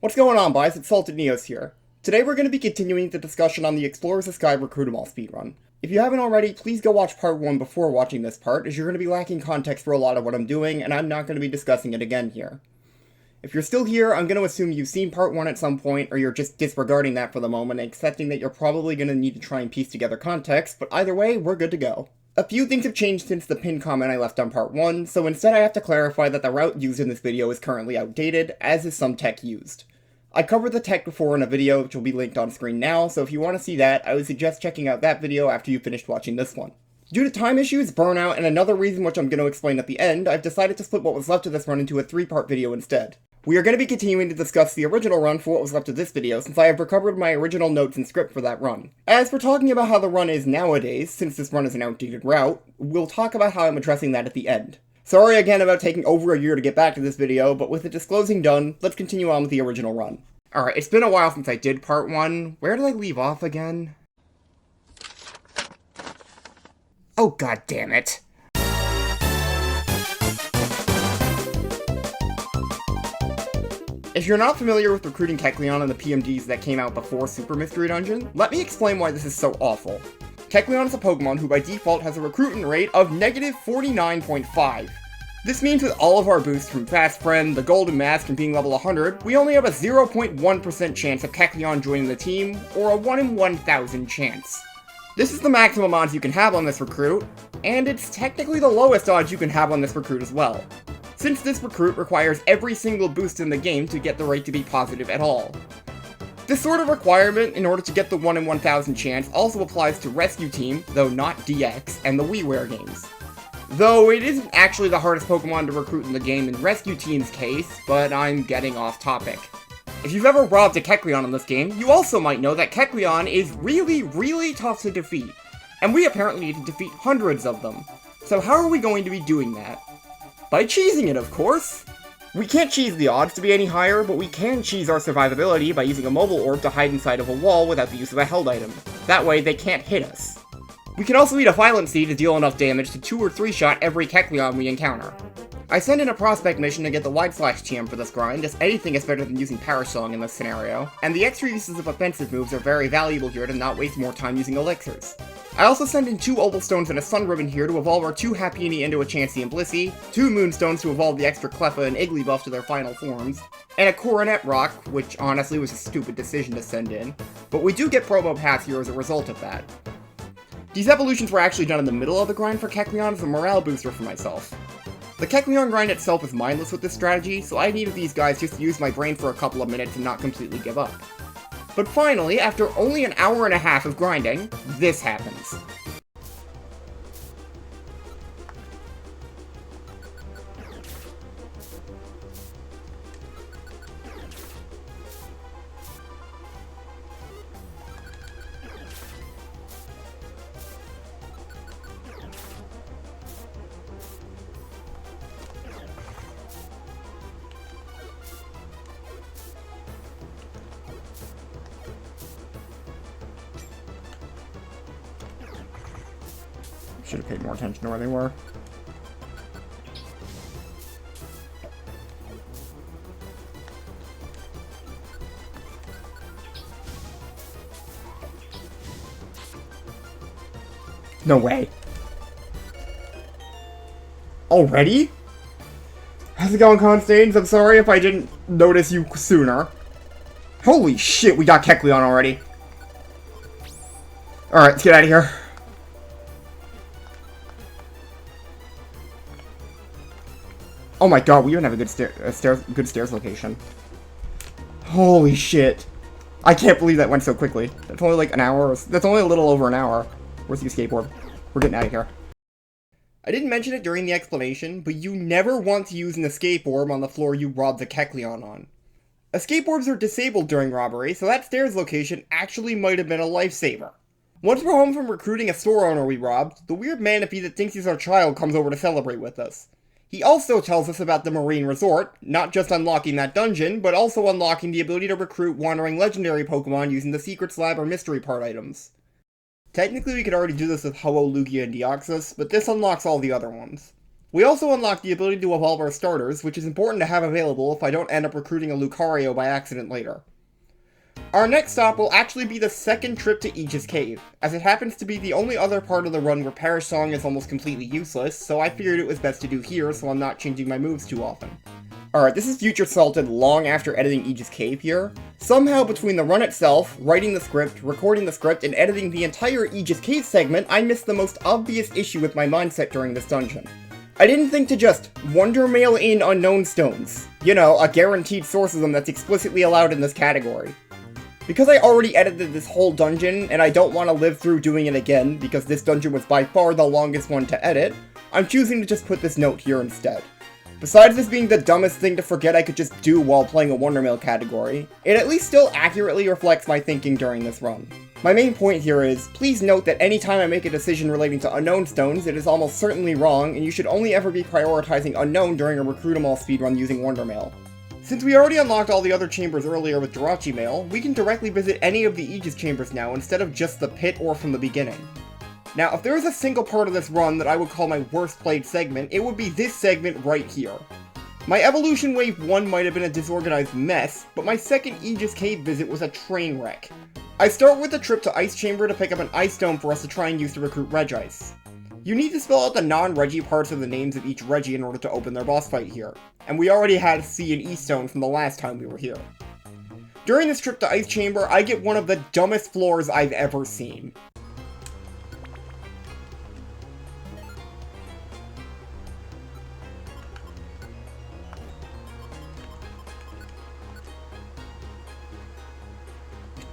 What's going on, boys? It's Salted Neos here. Today we're going to be continuing the discussion on the Explorers the Sky Recruit 'em All speedrun. If you haven't already, please go watch part 1 before watching this part, as you're going to be lacking context for a lot of what I'm doing, and I'm not going to be discussing it again here. If you're still here, I'm going to assume you've seen part 1 at some point, or you're just disregarding that for the moment, accepting that you're probably going to need to try and piece together context, but either way, we're good to go. A few things have changed since the pinned comment I left on part 1, so instead I have to clarify that the route used in this video is currently outdated, as is some tech used. I covered the tech before in a video which will be linked on screen now, so if you want to see that, I would suggest checking out that video after you finished watching this one. Due to time issues, burnout, and another reason which I'm going to explain at the end, I've decided to split what was left of this run into a 3-part video instead. We are going to be continuing to discuss the original run for what was left of this video, since I have recovered my original notes and script for that run. As we're talking about how the run is nowadays, since this run is an outdated route, we'll talk about how I'm addressing that at the end. Sorry again about taking over a year to get back to this video, but with the disclosing done, let's continue on with the original run. Alright, it's been a while since I did part 1. Where did I leave off again? Oh, god damn it. If you're not familiar with recruiting Kecleon and the PMDs that came out before Super Mystery Dungeon, let me explain why this is so awful. Kecleon is a Pokemon who by default has a recruitment rate of negative 49.5. This means with all of our boosts from Fast Friend, the Golden Mask, and being level 100, we only have a 0.1% chance of Kecleon joining the team, or a 1 in 1,000 chance. This is the maximum odds you can have on this recruit, and it's technically the lowest odds you can have on this recruit as well, since this recruit requires every single boost in the game to get the rate to be positive at all. This sort of requirement, in order to get the 1 in 1,000 chance, also applies to Rescue Team, though not DX, and the WiiWare games. Though it isn't actually the hardest Pokemon to recruit in the game in Rescue Team's case, but I'm getting off topic. If you've ever robbed a Kecleon in this game, you also might know that Kecleon is really tough to defeat, and we apparently need to defeat hundreds of them. So how are we going to be doing that? By cheesing it, of course! We can't cheese the odds to be any higher, but we can cheese our survivability by using a mobile orb to hide inside of a wall without the use of a held item. That way, they can't hit us. We can also eat a Violent Seed to deal enough damage to 2 or 3-shot every Kecleon we encounter. I send in a Prospect mission to get the Wide Slash TM for this grind, as anything is better than using Power Song in this scenario, and the extra uses of offensive moves are very valuable here to not waste more time using elixirs. I also send in 2 Opal Stones and a Sun Ribbon here to evolve our 2 Happiny into a Chansey and Blissey, 2 Moonstones to evolve the extra Cleffa and Igglybuff to their final forms, and a Coronet Rock, which honestly was a stupid decision to send in, but we do get Promo Pass here as a result of that. These evolutions were actually done in the middle of the grind for Kecleon as a morale booster for myself. The Kecleon grind itself is mindless with this strategy, so I needed these guys just to use my brain for a couple of minutes and not completely give up. But finally, after only an hour and a half of grinding, this happens. Should have paid more attention to where they were. No way. Already? How's it going, Constains? I'm sorry if I didn't notice you sooner. Holy shit, we got Kecleon already. Alright, let's get out of here. Oh my god, we even have a good good stairs location. Holy shit. I can't believe that went so quickly. That's only like an hour. That's only a little over an hour. Where's the escape orb? We're getting out of here. I didn't mention it during the explanation, but you never want to use an escape orb on the floor you robbed the Kecleon on. Escape orbs are disabled during robbery, so that stairs location actually might have been a lifesaver. Once we're home from recruiting a store owner we robbed, the weird manaphy that thinks he's our child comes over to celebrate with us. He also tells us about the Marine Resort, not just unlocking that dungeon, but also unlocking the ability to recruit wandering legendary Pokemon using the Secret Slab or Mystery Part items. Technically we could already do this with Ho-Oh, Lugia, and Deoxys, but this unlocks all the other ones. We also unlock the ability to evolve our starters, which is important to have available if I don't end up recruiting a Lucario by accident later. Our next stop will actually be the second trip to Aegis Cave, as it happens to be the only other part of the run where Perish Song is almost completely useless, so I figured it was best to do here so I'm not changing my moves too often. Alright, this is Future Salted long after editing Aegis Cave here. Somehow between the run itself, writing the script, recording the script, and editing the entire Aegis Cave segment, I missed the most obvious issue with my mindset during this dungeon. I didn't think to just wonder mail in unknown stones. You know, a guaranteed source of them that's explicitly allowed in this category. Because I already edited this whole dungeon, and I don't want to live through doing it again, because this dungeon was by far the longest one to edit, I'm choosing to just put this note here instead. Besides this being the dumbest thing to forget I could just do while playing a Wonder Mail category, it at least still accurately reflects my thinking during this run. My main point here is, please note that anytime I make a decision relating to unknown stones, it is almost certainly wrong, and you should only ever be prioritizing unknown during a Recruit 'em All speedrun using Wonder Mail. Since we already unlocked all the other chambers earlier with Jirachi Mail, we can directly visit any of the Aegis chambers now instead of just the pit or from the beginning. Now, if there is a single part of this run that I would call my worst played segment, it would be this segment right here. My Evolution Wave 1 might have been a disorganized mess, but my second Aegis Cave visit was a train wreck. I start with a trip to Ice Chamber to pick up an Ice Stone for us to try and use to recruit Regice. You need to spell out the non-Regi parts of the names of each Regi in order to open their boss fight here, and we already had C and E Stone from the last time we were here. During this trip to Ice Chamber, I get one of the dumbest floors I've ever seen.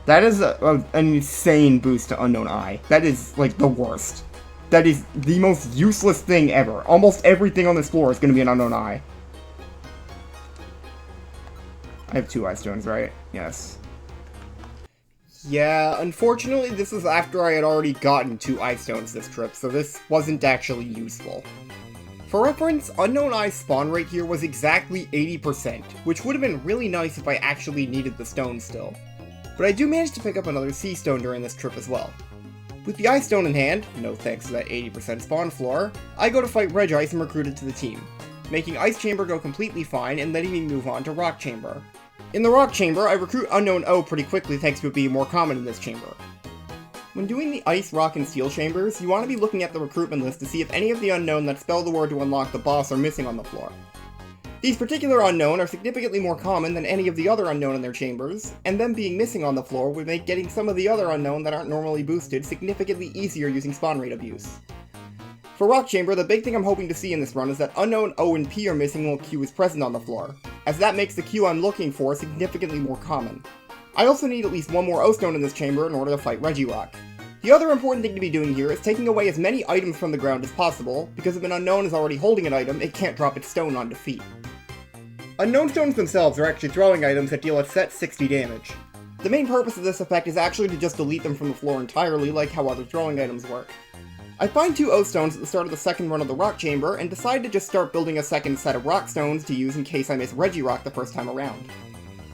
That is an insane boost to Unknown Eye. That is, like, the worst. That is the most useless thing ever. Almost everything on this floor is going to be an Unknown Eye. I have 2 Ice Stones, right? Yes. Yeah, unfortunately this was after I had already gotten 2 Ice Stones this trip, so this wasn't actually useful. For reference, Unknown Eye's spawn rate here was exactly 80%, which would have been really nice if I actually needed the stone still. But I do manage to pick up another Sea Stone during this trip as well. With the Ice Stone in hand, no thanks to that 80% spawn floor, I go to fight Regice and recruit it to the team, making Ice Chamber go completely fine and letting me move on to Rock Chamber. In the Rock Chamber, I recruit Unknown O pretty quickly thanks to it being more common in this chamber. When doing the Ice, Rock, and Steel chambers, you want to be looking at the recruitment list to see if any of the unknown that spell the word to unlock the boss are missing on the floor. These particular unknown are significantly more common than any of the other unknown in their chambers, and them being missing on the floor would make getting some of the other unknown that aren't normally boosted significantly easier using spawn rate abuse. For Rock Chamber, the big thing I'm hoping to see in this run is that unknown O and P are missing while Q is present on the floor, as that makes the Q I'm looking for significantly more common. I also need at least one more O stone in this chamber in order to fight Regirock. The other important thing to be doing here is taking away as many items from the ground as possible, because if an unknown is already holding an item, it can't drop its stone on defeat. Unknown stones themselves are actually throwing items that deal a set 60 damage. The main purpose of this effect is actually to just delete them from the floor entirely, like how other throwing items work. I find 2 O stones at the start of the second run of the Rock Chamber, and decide to just start building a second set of Rock stones to use in case I miss Regirock the first time around.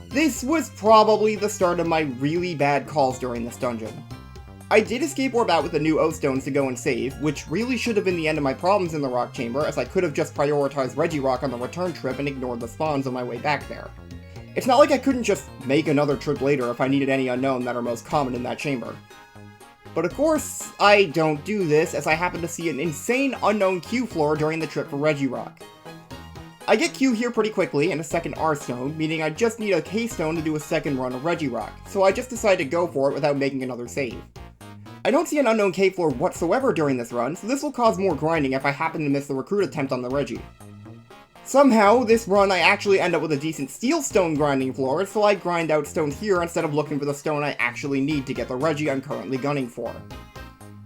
This was probably the start of my really bad calls during this dungeon. I did escape Orb out with the new O stones to go and save, which really should have been the end of my problems in the Rock Chamber, as I could have just prioritized Regirock on the return trip and ignored the spawns on my way back there. It's not like I couldn't just make another trip later if I needed any unknown that are most common in that chamber. But of course, I don't do this, as I happen to see an insane unknown Q floor during the trip for Regirock. I get Q here pretty quickly, and a second R stone, meaning I just need a K stone to do a second run of Regirock, so I just decide to go for it without making another save. I don't see an unknown K floor whatsoever during this run, so this will cause more grinding if I happen to miss the recruit attempt on the Regi. Somehow, this run I actually end up with a decent Steel Stone grinding floor, so I grind out stones here instead of looking for the stone I actually need to get the Regi I'm currently gunning for.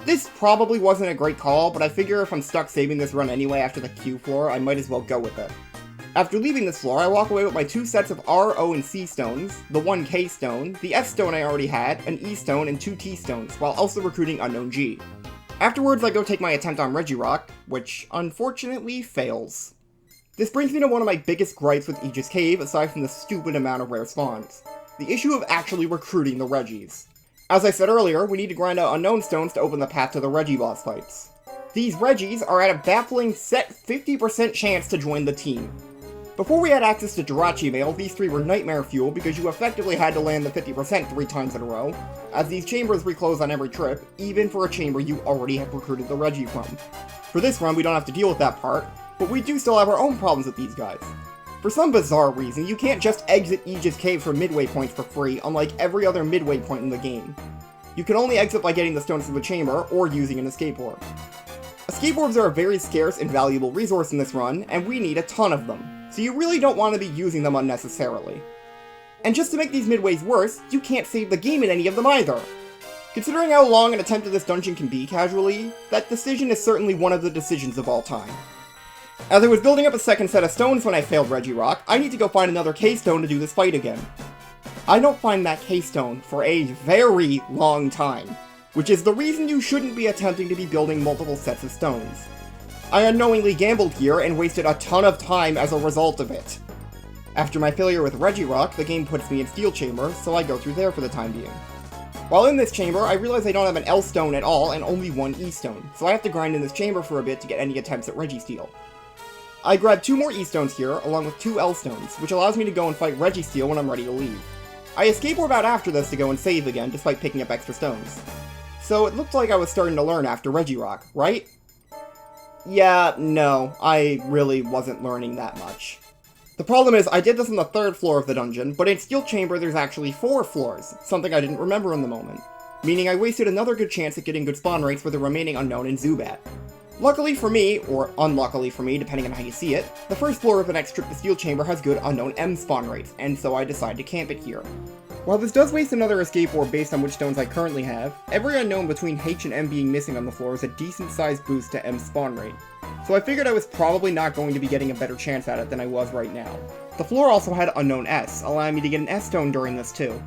This probably wasn't a great call, but I figure if I'm stuck saving this run anyway after the Q floor, I might as well go with it. After leaving this floor, I walk away with my 2 sets of R, O, and C stones, the 1 K stone, the F stone I already had, an E stone, and 2 T stones, while also recruiting Unknown G. Afterwards, I go take my attempt on Regirock, which unfortunately fails. This brings me to one of my biggest gripes with Aegis Cave, aside from the stupid amount of rare spawns: the issue of actually recruiting the Regis. As I said earlier, we need to grind out unknown stones to open the path to the Regi boss fights. These Reggies are at a baffling set 50% chance to join the team. Before we had access to Jirachi mail, these three were nightmare fuel because you effectively had to land the 50% 3 times in a row, as these chambers reclose on every trip, even for a chamber you already have recruited the Reggie from. For this run, we don't have to deal with that part, but we do still have our own problems with these guys. For some bizarre reason, you can't just exit Aegis Cave from midway points for free, unlike every other midway point in the game. You can only exit by getting the stones from the chamber, or using an escape orb. Escape orbs are a very scarce and valuable resource in this run, and we need a ton of them, so you really don't want to be using them unnecessarily. And just to make these midways worse, you can't save the game in any of them either! Considering how long an attempt at this dungeon can be casually, that decision is certainly one of the decisions of all time. As I was building up a second set of stones when I failed Regirock, I need to go find another K-stone to do this fight again. I don't find that K-stone for a very long time, which is the reason you shouldn't be attempting to be building multiple sets of stones. I unknowingly gambled here and wasted a ton of time as a result of it. After my failure with Regirock, the game puts me in Steel Chamber, so I go through there for the time being. While in this chamber, I realize I don't have an L stone at all and only one E stone, so I have to grind in this chamber for a bit to get any attempts at Registeel. I grab 2 more E stones here, along with 2 L stones, which allows me to go and fight Registeel when I'm ready to leave. I escape orb out after this to go and save again, despite picking up extra stones. So it looked like I was starting to learn after Regirock, right? Yeah, no, I really wasn't learning that much. The problem is, I did this on the 3rd floor of the dungeon, but in Steel Chamber there's actually 4 floors, something I didn't remember in the moment. Meaning I wasted another good chance at getting good spawn rates for the remaining unknown in Zubat. Luckily for me, or unluckily for me depending on how you see it, the 1st floor of the next trip to Steel Chamber has good unknown M spawn rates, and so I decide to camp it here. While this does waste another escape orb based on which stones I currently have, every unknown between H and M being missing on the floor is a decent sized boost to M spawn rate. So I figured I was probably not going to be getting a better chance at it than I was right now. The floor also had unknown S, allowing me to get an S stone during this too.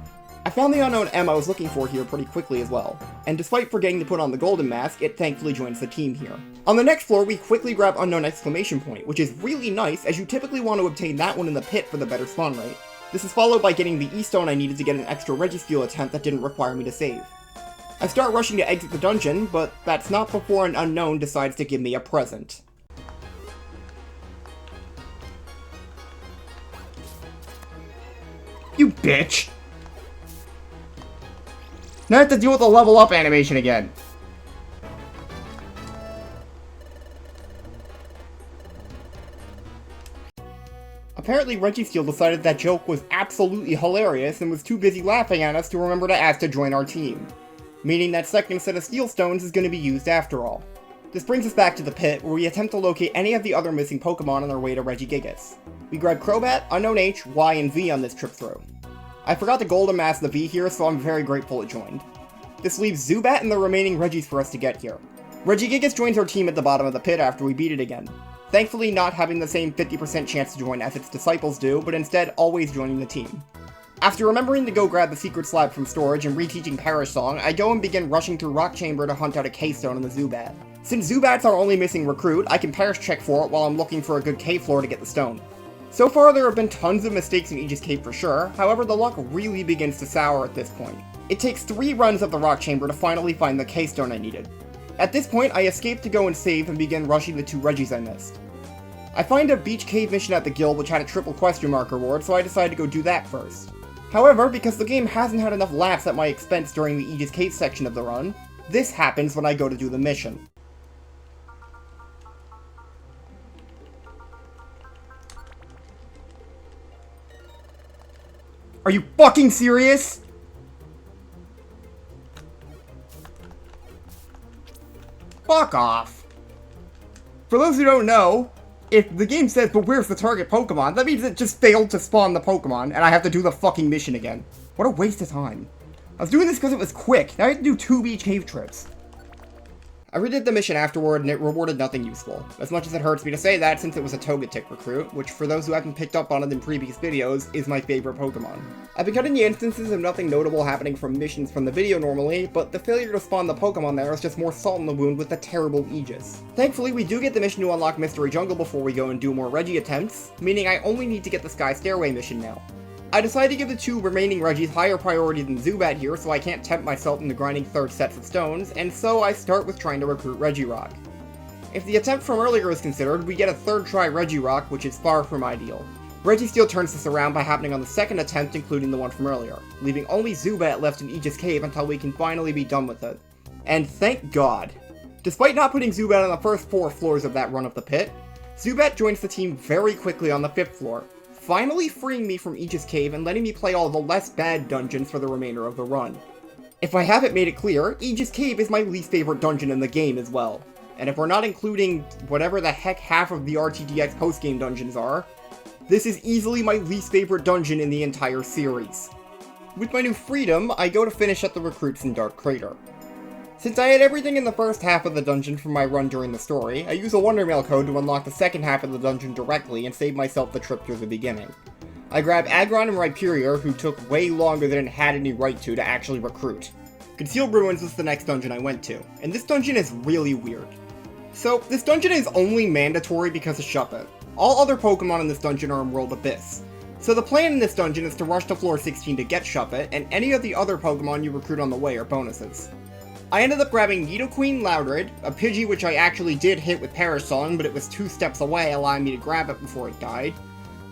I found the unknown M I was looking for here pretty quickly as well, and despite forgetting to put on the golden mask, it thankfully joins the team here. On the next floor, we quickly grab unknown exclamation point, which is really nice as you typically want to obtain that one in the pit for the better spawn rate. This is followed by getting the E stone I needed to get an extra Registeel attempt that didn't require me to save. I start rushing to exit the dungeon, but that's not before an unknown decides to give me a present. You bitch! Now I have to deal with the level up animation again. Apparently Registeel decided that joke was absolutely hilarious and was too busy laughing at us to remember to ask to join our team. Meaning that second set of steel stones is going to be used after all. This brings us back to the pit, where we attempt to locate any of the other missing Pokemon on our way to Regigigas. We grab Crobat, Unknown H, Y, and V on this trip through. I forgot to Golden Mask the V here, so I'm very grateful it joined. This leaves Zubat and the remaining Reggies for us to get here. Regigigas joins our team at the bottom of the pit after we beat it again. Thankfully not having the same 50% chance to join as its disciples do, but instead always joining the team. After remembering to go grab the secret slab from storage and reteaching Parish Song, I go and begin rushing through Rock Chamber to hunt out a K-Stone in the Zubat. Since Zubat's our only missing recruit, I can Parish check for it while I'm looking for a good K-floor to get the stone. So far there have been tons of mistakes in Aegis Cave for sure, however the luck really begins to sour at this point. It takes 3 runs of the Rock Chamber to finally find the K-Stone I needed. At this point, I escape to go and save and begin rushing the 2 Reggies I missed. I find a beach cave mission at the guild which had a triple question mark reward, so I decide to go do that first. However, because the game hasn't had enough laughs at my expense during the Aegis Cave section of the run, this happens when I go to do the mission. Are you fucking serious? Fuck off. For those who don't know, if the game says, but where's the target Pokemon, that means it just failed to spawn the Pokemon, and I have to do the fucking mission again. What a waste of time. I was doing this because it was quick, now I have to do 2 beach cave trips. I redid the mission afterward, and it rewarded nothing useful. As much as it hurts me to say that, since it was a Togetic recruit, which for those who haven't picked up on it in previous videos, is my favorite Pokemon. I've been cutting the instances of nothing notable happening from missions from the video normally, but the failure to spawn the Pokemon there is just more salt in the wound with the terrible Aegis. Thankfully, we do get the mission to unlock Mystery Jungle before we go and do more Reggie attempts, meaning I only need to get the Sky Stairway mission now. I decided to give the 2 remaining Reggies higher priority than Zubat here, so I can't tempt myself into grinding 3rd sets of stones, and so I start with trying to recruit Regirock. If the attempt from earlier is considered, we get a third try Regirock, which is far from ideal. Registeel turns this around by happening on the second attempt, including the one from earlier, leaving only Zubat left in Aegis Cave until we can finally be done with it. And thank God. Despite not putting Zubat on the first 4 floors of that run of the pit, Zubat joins the team very quickly on the 5th floor, finally freeing me from Aegis Cave and letting me play all the less bad dungeons for the remainder of the run. If I haven't made it clear, Aegis Cave is my least favorite dungeon in the game as well. And if we're not including whatever the heck half of the RTDX postgame dungeons are, this is easily my least favorite dungeon in the entire series. With my new freedom, I go to finish at the recruits in Dark Crater. Since I had everything in the first half of the dungeon from my run during the story, I use a Wondermail code to unlock the second half of the dungeon directly and save myself the trip through the beginning. I grab Aggron and Rhyperior, who took way longer than it had any right to actually recruit. Concealed Ruins was the next dungeon I went to, and this dungeon is really weird. So, this dungeon is only mandatory because of Shuppet. All other Pokemon in this dungeon are in World Abyss. So the plan in this dungeon is to rush to floor 16 to get Shuppet, and any of the other Pokemon you recruit on the way are bonuses. I ended up grabbing Nidoqueen Loudred, a Pidgey which I actually did hit with Perish Song, but it was 2 steps away, allowing me to grab it before it died.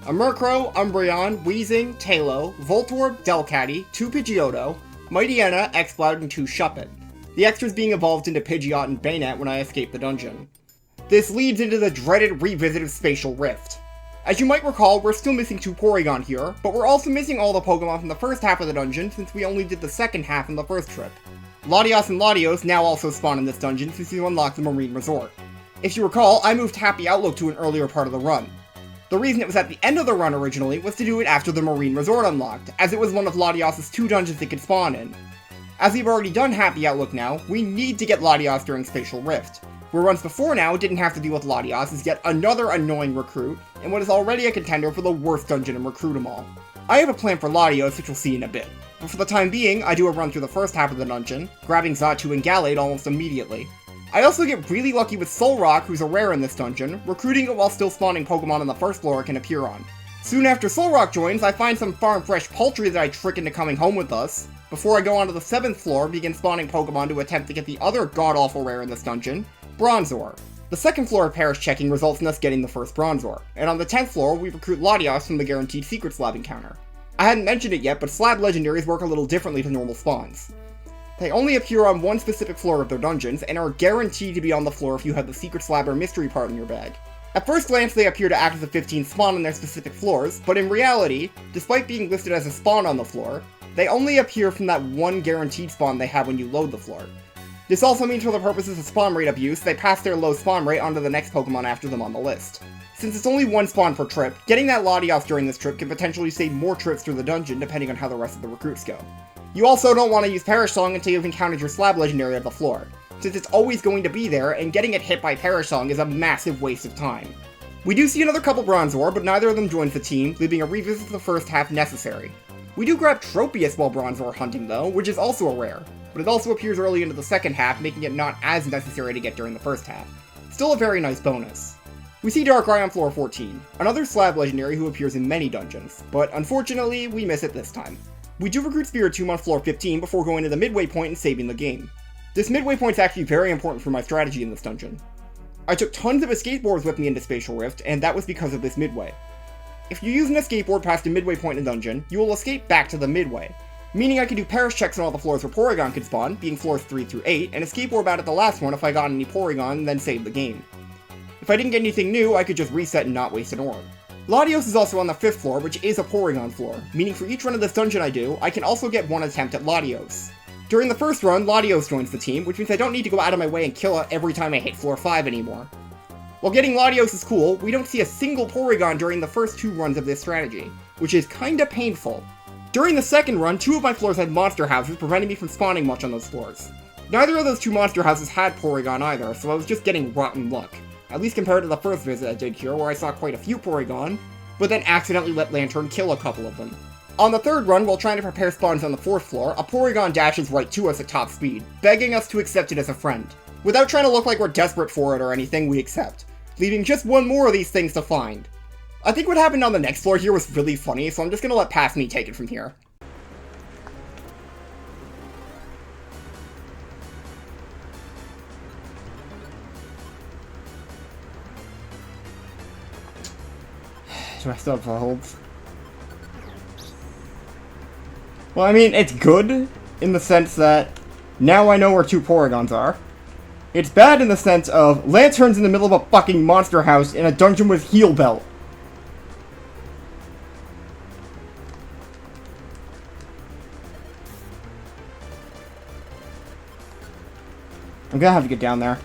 A Murkrow, Umbreon, Weezing, Tailo, Voltorb, Delcatty, 2 Pidgeotto, Mightyena, Exploud, and 2 Shuppet. The extras being evolved into Pidgeot and Banette when I escaped the dungeon. This leads into the dreaded revisit of Spatial Rift. As you might recall, we're still missing 2 Porygon here, but we're also missing all the Pokemon from the first half of the dungeon since we only did the second half in the first trip. Latios and Latios now also spawn in this dungeon since you unlock the Marine Resort. If you recall, I moved Happy Outlook to an earlier part of the run. The reason it was at the end of the run originally was to do it after the Marine Resort unlocked, as it was one of Latios' 2 dungeons it could spawn in. As we've already done Happy Outlook now, we need to get Latios during Spatial Rift, where runs before now didn't have to deal with Latios as yet another annoying recruit, and what is already a contender for the worst dungeon in Recruit 'em all. I have a plan for Latios, which we'll see in a bit, but for the time being, I do a run through the first half of the dungeon, grabbing Xatu and Gallade almost immediately. I also get really lucky with Solrock, who's a rare in this dungeon, recruiting it while still spawning Pokemon on the first floor it can appear on. Soon after Solrock joins, I find some farm fresh poultry that I trick into coming home with us, before I go onto the 7th floor, begin spawning Pokemon to attempt to get the other god-awful rare in this dungeon, Bronzor. The second floor of Parish checking results in us getting the first Bronzor, and on the 10th floor, we recruit Latios from the guaranteed Secret Slab encounter. I hadn't mentioned it yet, but Slab Legendaries work a little differently to normal spawns. They only appear on one specific floor of their dungeons, and are guaranteed to be on the floor if you have the Secret Slab or Mystery part in your bag. At first glance, they appear to act as a 15th spawn on their specific floors, but in reality, despite being listed as a spawn on the floor, they only appear from that one guaranteed spawn they have when you load the floor. This also means for the purposes of spawn rate abuse, they pass their low spawn rate onto the next Pokemon after them on the list. Since it's only one spawn per trip, getting that Latios during this trip can potentially save more trips through the dungeon depending on how the rest of the recruits go. You also don't want to use Perish Song until you've encountered your Slab Legendary of the floor, since it's always going to be there, and getting it hit by Perish Song is a massive waste of time. We do see another couple Bronzor, but neither of them joins the team, leaving a revisit to the first half necessary. We do grab Tropius while Bronzor hunting though, which is also a rare, but it also appears early into the second half, making it not as necessary to get during the first half. Still a very nice bonus. We see Darkrai on floor 14, another Slab Legendary who appears in many dungeons, but unfortunately, we miss it this time. We do recruit Spiritomb on floor 15 before going to the midway point and saving the game. This midway point is actually very important for my strategy in this dungeon. I took tons of escape boards with me into Spatial Rift, and that was because of this midway. If you use an escape board past a midway point in a dungeon, you will escape back to the midway, meaning I could do Perish checks on all the floors where Porygon could spawn, being floors 3 through 8, and escape orb out at the last one if I got any Porygon and then save the game. If I didn't get anything new, I could just reset and not waste an orb. Latios is also on the 5th floor, which is a Porygon floor, meaning for each run of this dungeon I do, I can also get one attempt at Latios. During the first run, Latios joins the team, which means I don't need to go out of my way and kill it every time I hit floor 5 anymore. While getting Latios is cool, we don't see a single Porygon during the first 2 runs of this strategy, which is kinda painful. During the second run, 2 of my floors had monster houses, preventing me from spawning much on those floors. Neither of those 2 monster houses had Porygon either, so I was just getting rotten luck. At least compared to the first visit I did here, where I saw quite a few Porygon, but then accidentally let Lantern kill a couple of them. On the third run, while trying to prepare spawns on the 4th floor, a Porygon dashes right to us at top speed, begging us to accept it as a friend. Without trying to look like we're desperate for it or anything, we accept, leaving just one more of these things to find. I think what happened on the next floor here was really funny, so I'm just gonna let Past Me take it from here. messed up holds. Well, I mean, it's good in the sense that now I know where 2 Porygons are. It's bad in the sense of Lanterns in the middle of a fucking monster house in a dungeon with heal belt. I'm gonna have to get down there.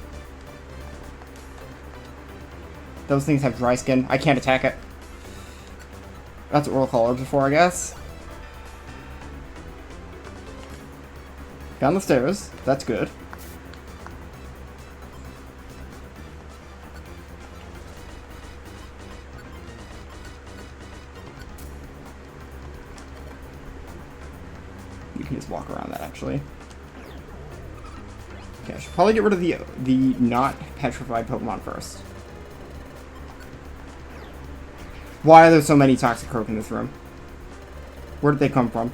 Those things have dry skin. I can't attack it. That's what we'll call it before, I guess. Down the stairs. That's good. You can just walk around that, actually. Okay, I should probably get rid of the not petrified Pokemon first. Why are there so many Toxic Croak in this room? Where did they come from?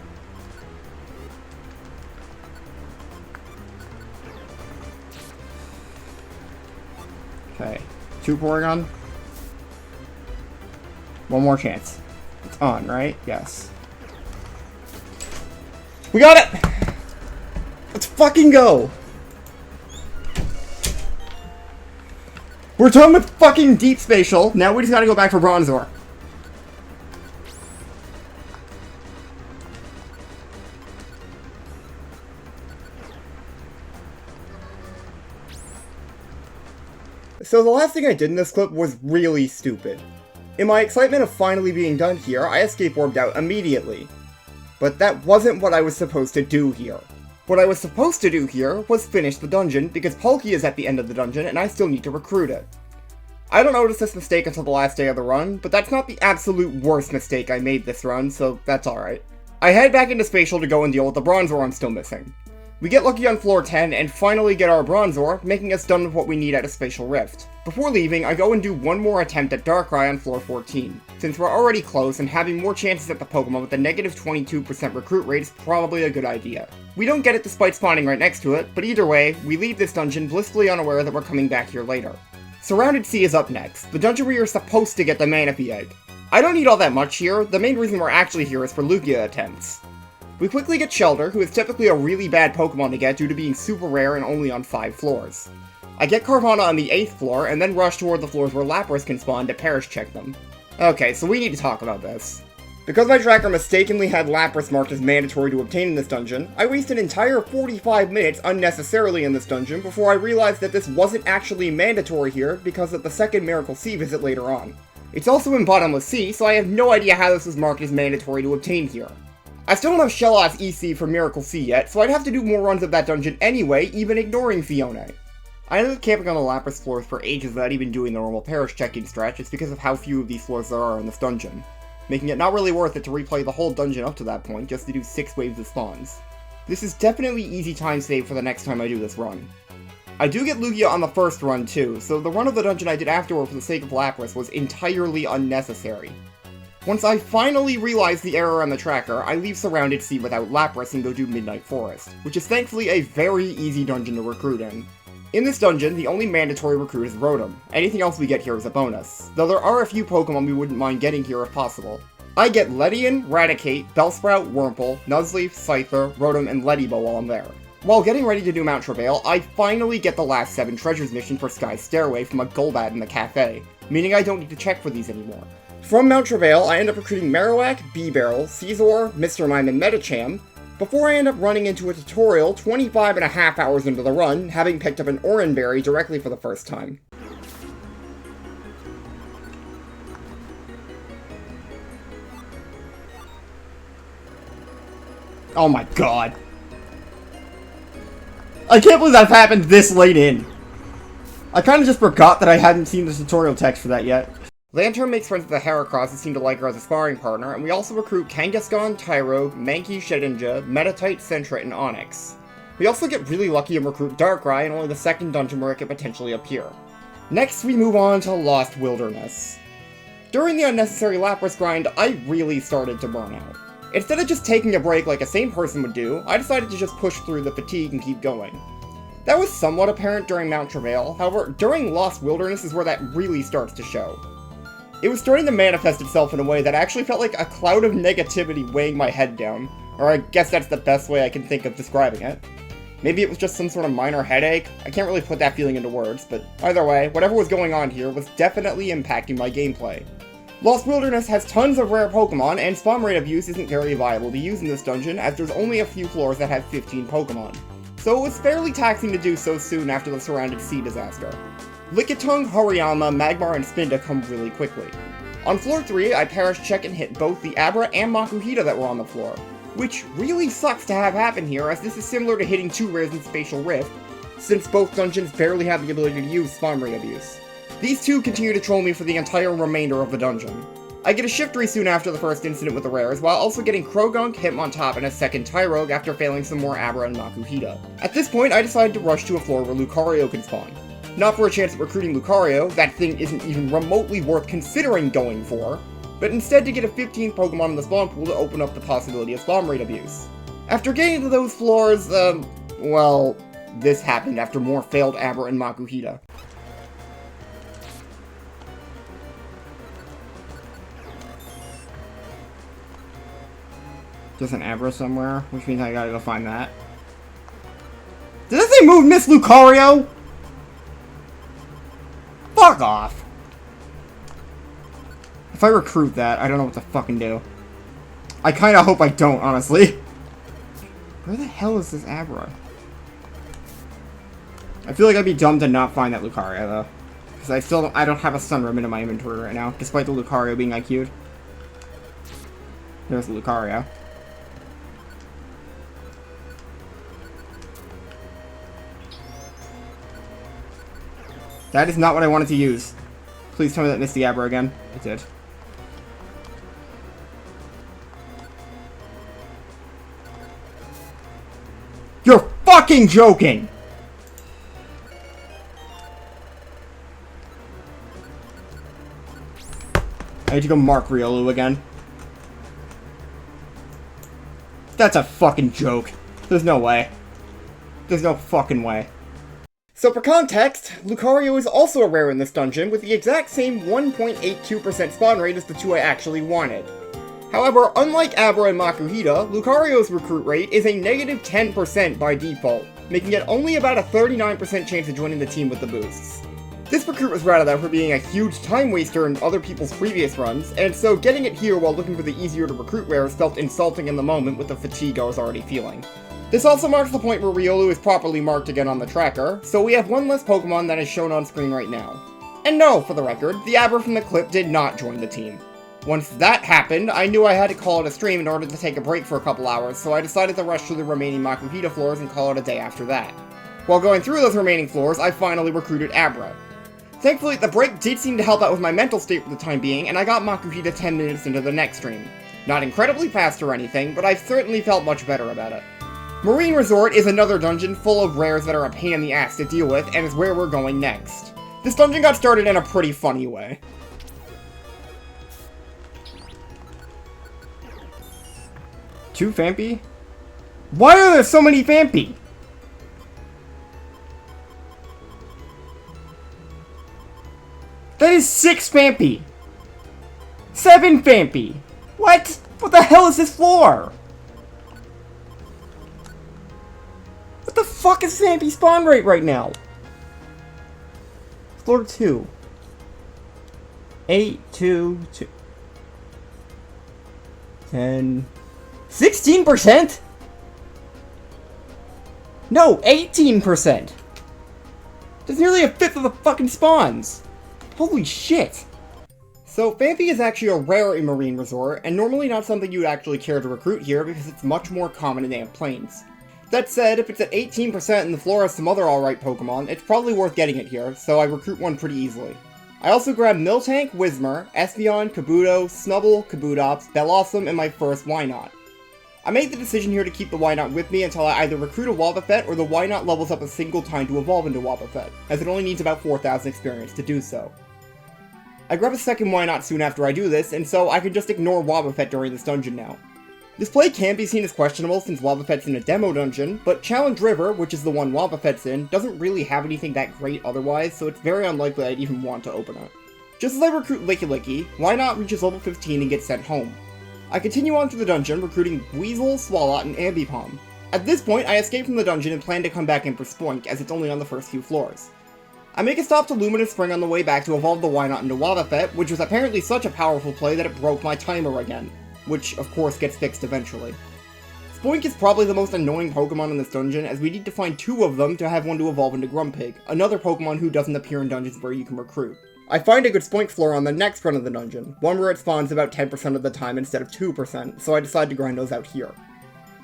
Okay, 2 Porygon. One more chance. It's on, right? Yes. We got it! Let's fucking go! We're done with fucking Deep Spatial. Now we just gotta go back for Bronzor. So the last thing I did in this clip was really stupid. In my excitement of finally being done here, I escape orbed out immediately. But that wasn't what I was supposed to do here. What I was supposed to do here was finish the dungeon, because Palkia is at the end of the dungeon and I still need to recruit it. I don't notice this mistake until the last day of the run, but that's not the absolute worst mistake I made this run, so that's alright. I head back into Spatial to go and deal with the Bronzor I'm still missing. We get lucky on floor 10 and finally get our Bronzor, making us done with what we need at a Spatial Rift. Before leaving, I go and do one more attempt at Darkrai on floor 14. Since we're already close and having more chances at the Pokemon with a negative 22% recruit rate is probably a good idea. We don't get it despite spawning right next to it, but either way, we leave this dungeon blissfully unaware that we're coming back here later. Surrounded Sea is up next, the dungeon where you're supposed to get the Manaphy Egg. I don't need all that much here, the main reason we're actually here is for Lugia attempts. We quickly get Shelter, who is typically a really bad Pokemon to get due to being super rare and only on 5 floors. I get Carvanha on the 8th floor, and then rush toward the floors where Lapras can spawn to Perish check them. Okay, so we need to talk about this. Because my tracker mistakenly had Lapras marked as mandatory to obtain in this dungeon, I wasted an entire 45 minutes unnecessarily in this dungeon before I realized that this wasn't actually mandatory here because of the second Miracle Sea visit later on. It's also in Bottomless Sea, so I have no idea how this was marked as mandatory to obtain here. I still don't have Shellas EC for Miracle Sea yet, so I'd have to do more runs of that dungeon anyway, even ignoring Fiona. I ended up camping on the Lapras floors for ages without even doing the normal Perish checking stretch, just because of how few of these floors there are in this dungeon, making it not really worth it to replay the whole dungeon up to that point just to do 6 waves of spawns. This is definitely easy time save for the next time I do this run. I do get Lugia on the first run too, so the run of the dungeon I did afterward for the sake of Lapras was entirely unnecessary. Once I finally realized the error on the tracker, I leave Surrounded Sea without Lapras and go do Midnight Forest, which is thankfully a very easy dungeon to recruit in. In this dungeon, the only mandatory recruit is Rotom. Anything else we get here is a bonus, though there are a few Pokemon we wouldn't mind getting here if possible. I get Ledian, Raticate, Bellsprout, Wurmple, Nuzleaf, Scyther, Rotom, and Ledibo while I'm there. While getting ready to do Mount Travail, I finally get the last 7 treasures mission for Sky's Stairway from a Golbat in the cafe, meaning I don't need to check for these anymore. From Mount Travail, I end up recruiting Marowak, Beebarrel, Caesar, Mr. Mime, and Medicham, before I end up running into a tutorial 25.5 hours into the run, having picked up an Oranberry directly for the first time. Oh my god. I can't believe that happened this late in. I kinda just forgot that I hadn't seen the tutorial text for that yet. Lantern makes friends with the Heracross and seem to like her as a sparring partner, and we also recruit Kangaskhan, Tyrogue, Mankey, Shedinja, Metatite, Sentret, and Onyx. We also get really lucky and recruit Darkrai in only the second dungeon where it could potentially appear. Next, we move on to Lost Wilderness. During the unnecessary Lapras grind, I really started to burn out. Instead of just taking a break like a sane person would do, I decided to just push through the fatigue and keep going. That was somewhat apparent during Mount Travail, however, during Lost Wilderness is where that really starts to show. It was starting to manifest itself in a way that actually felt like a cloud of negativity weighing my head down, or I guess that's the best way I can think of describing it. Maybe it was just some sort of minor headache. I can't really put that feeling into words, but either way, whatever was going on here was definitely impacting my gameplay. Lost Wilderness has tons of rare Pokemon, and spawn rate abuse isn't very viable to use in this dungeon, as there's only a few floors that have 15 Pokemon. So it was fairly taxing to do so soon after the surrounded sea disaster. Lickitung, Hariyama, Magmar, and Spinda come really quickly. On floor 3, I parrish check and hit both the Abra and Makuhita that were on the floor, which really sucks to have happen here, as this is similar to hitting 2 rares in Spatial Rift, since both dungeons barely have the ability to use spawn rate abuse. These two continue to troll me for the entire remainder of the dungeon. I get a Shiftry soon after the first incident with the rares, while also getting Krogunk, Hitmontop, and a second Tyrogue after failing some more Abra and Makuhita. At this point, I decide to rush to a floor where Lucario can spawn. Not for a chance at recruiting Lucario, that thing isn't even remotely worth considering going for, but instead to get a 15th Pokemon in the spawn pool to open up the possibility of spawn rate abuse. After getting to those floors, well, this happened after more failed Abra and Makuhita. There's an Abra somewhere, which means I gotta go find that. Did this thing move Miss Lucario? Fuck off! If I recruit that, I don't know what to fucking do. I kinda hope I don't, honestly. Where the hell is this Abra? I feel like I'd be dumb to not find that Lucario, though. Because I don't have a Sunribbon in my inventory right now, despite the Lucario being IQ'd. There's the Lucario. That is not what I wanted to use. Please tell me that missed the Abra again. It did. You're fucking joking! I need to go mark Riolu again. That's a fucking joke. There's no way. There's no fucking way. So for context, Lucario is also a rare in this dungeon, with the exact same 1.82% spawn rate as the two I actually wanted. However, unlike Abra and Makuhita, Lucario's recruit rate is a negative 10% by default, making it only about a 39% chance of joining the team with the boosts. This recruit was routed out for being a huge time waster in other people's previous runs, and so getting it here while looking for the easier to recruit rares felt insulting in the moment with the fatigue I was already feeling. This also marks the point where Riolu is properly marked again on the tracker, so we have one less Pokemon that is shown on screen right now. And no, for the record, the Abra from the clip did not join the team. Once that happened, I knew I had to call it a stream in order to take a break for a couple hours, so I decided to rush through the remaining Makuhita floors and call it a day after that. While going through those remaining floors, I finally recruited Abra. Thankfully, the break did seem to help out with my mental state for the time being, and I got Makuhita 10 minutes into the next stream. Not incredibly fast or anything, but I've certainly felt much better about it. Marine Resort is another dungeon full of rares that are a pain in the ass to deal with, and is where we're going next. This dungeon got started in a pretty funny way. Two Phanpy? Why are there so many Phanpy? That is 6 Phanpy! 7 Phanpy! What? What the hell is this floor? What the fuck is Phanpy spawn rate right now? Floor 2. 8, 2, 2. 10. 16%? No, 18%! That's nearly a fifth of the fucking spawns! Holy shit! So, Phanpy is actually a rare in Marine Resort, and normally not something you would actually care to recruit here because it's much more common in Amp Plains. That said, if it's at 18% and the floor has some other alright Pokemon, it's probably worth getting it here, so I recruit one pretty easily. I also grabbed Miltank, Whismur, Espeon, Kabuto, Snubbull, Kabutops, Bellossom, and my first Wynot. I made the decision here to keep the Wynot with me until I either recruit a Wobbuffet or the Wynot levels up a single time to evolve into Wobbuffet, as it only needs about 4,000 experience to do so. I grab a second Wynot soon after I do this, and so I can just ignore Wobbuffet during this dungeon now. This play can be seen as questionable since Wobbuffet's in a demo dungeon, but Challenge River, which is the one Wobbuffet's in, doesn't really have anything that great otherwise, so it's very unlikely I'd even want to open it. Just as I recruit Licky Licky, Wynaut reaches level 15 and gets sent home. I continue on through the dungeon, recruiting Weasel, Swalot, and Ambipom. At this point, I escape from the dungeon and plan to come back in for Spoink, as it's only on the first few floors. I make a stop to Luminous Spring on the way back to evolve the Wynaut into Wobbuffet, which was apparently such a powerful play that it broke my timer again, which of course gets fixed eventually. Spoink is probably the most annoying Pokemon in this dungeon, as we need to find 2 of them to have one to evolve into Grumpig, another Pokemon who doesn't appear in dungeons where you can recruit. I find a good Spoink floor on the next run of the dungeon, one where it spawns about 10% of the time instead of 2%, so I decide to grind those out here.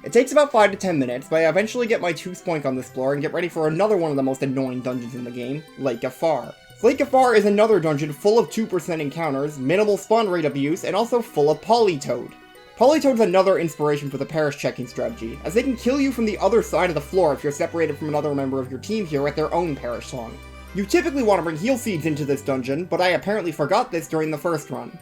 It takes about 5 to 10 minutes, but I eventually get my 2 Spoink on this floor and get ready for another one of the most annoying dungeons in the game, Lake Afar. Lake Afar is another dungeon full of 2% encounters, minimal spawn rate abuse, and also full of Politoed. Politoad's another inspiration for the parish checking strategy, as they can kill you from the other side of the floor if you're separated from another member of your team here at their own parish song. You typically want to bring heal seeds into this dungeon, but I apparently forgot this during the first run.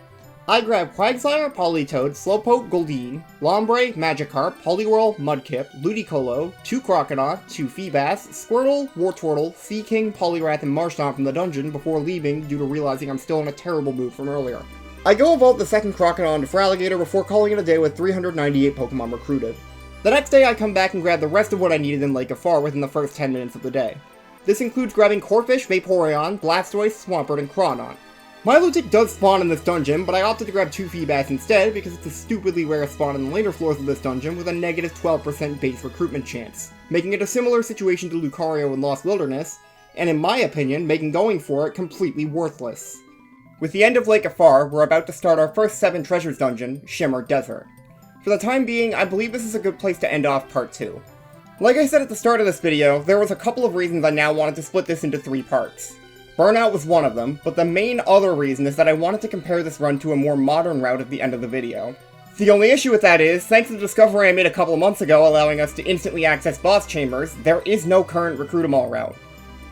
I grab Quagsire, Politoed, Slowpoke, Goldeen, Lombre, Magikarp, Poliwhirl, Mudkip, Ludicolo, 2 Croconaw, 2 Feebas, Squirtle, Wartortle, Seaking, Poliwrath, and Marshtomp from the dungeon before leaving due to realizing I'm still in a terrible mood from earlier. I go evolve the second Croconaw into Feraligatr before calling it a day with 398 Pokemon recruited. The next day I come back and grab the rest of what I needed in Lake Afar within the first 10 minutes of the day. This includes grabbing Corphish, Vaporeon, Blastoise, Swampert, and Crawdaunt. Milotic does spawn in this dungeon, but I opted to grab 2 Feebas instead because it's a stupidly rare spawn in the later floors of this dungeon with a negative 12% base recruitment chance, making it a similar situation to Lucario in Lost Wilderness, and in my opinion, making going for it completely worthless. With the end of Lake Afar, we're about to start our first 7 treasures dungeon, Shimmer Desert. For the time being, I believe this is a good place to end off part 2. Like I said at the start of this video, there was a couple of reasons I now wanted to split this into 3 parts. Burnout was one of them, but the main other reason is that I wanted to compare this run to a more modern route at the end of the video. The only issue with that is, thanks to the discovery I made a couple of months ago allowing us to instantly access boss chambers, there is no current Recruit 'em All route.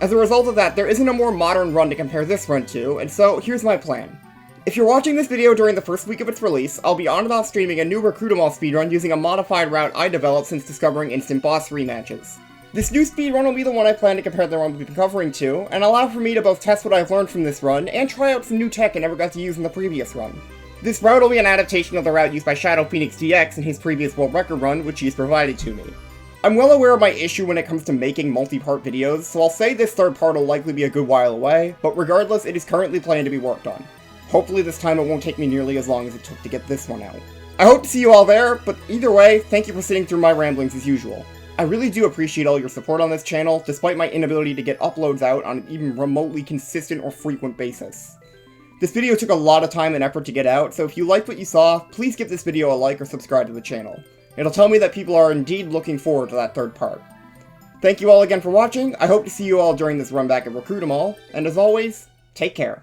As a result of that, there isn't a more modern run to compare this run to, and so here's my plan. If you're watching this video during the first week of its release, I'll be on and off streaming a new Recruit 'em All speedrun using a modified route I developed since discovering instant boss rematches. This new speedrun will be the one I plan to compare the run we've been covering to, and allow for me to both test what I've learned from this run, and try out some new tech I never got to use in the previous run. This route will be an adaptation of the route used by Shadow Phoenix DX in his previous world record run, which he's provided to me. I'm well aware of my issue when it comes to making multi-part videos, so I'll say this third part will likely be a good while away, but regardless, it is currently planned to be worked on. Hopefully this time it won't take me nearly as long as it took to get this one out. I hope to see you all there, but either way, thank you for sitting through my ramblings as usual. I really do appreciate all your support on this channel, despite my inability to get uploads out on an even remotely consistent or frequent basis. This video took a lot of time and effort to get out, so if you liked what you saw, please give this video a like or subscribe to the channel. It'll tell me that people are indeed looking forward to that third part. Thank you all again for watching, I hope to see you all during this run back of Recruit 'em All, and as always, take care.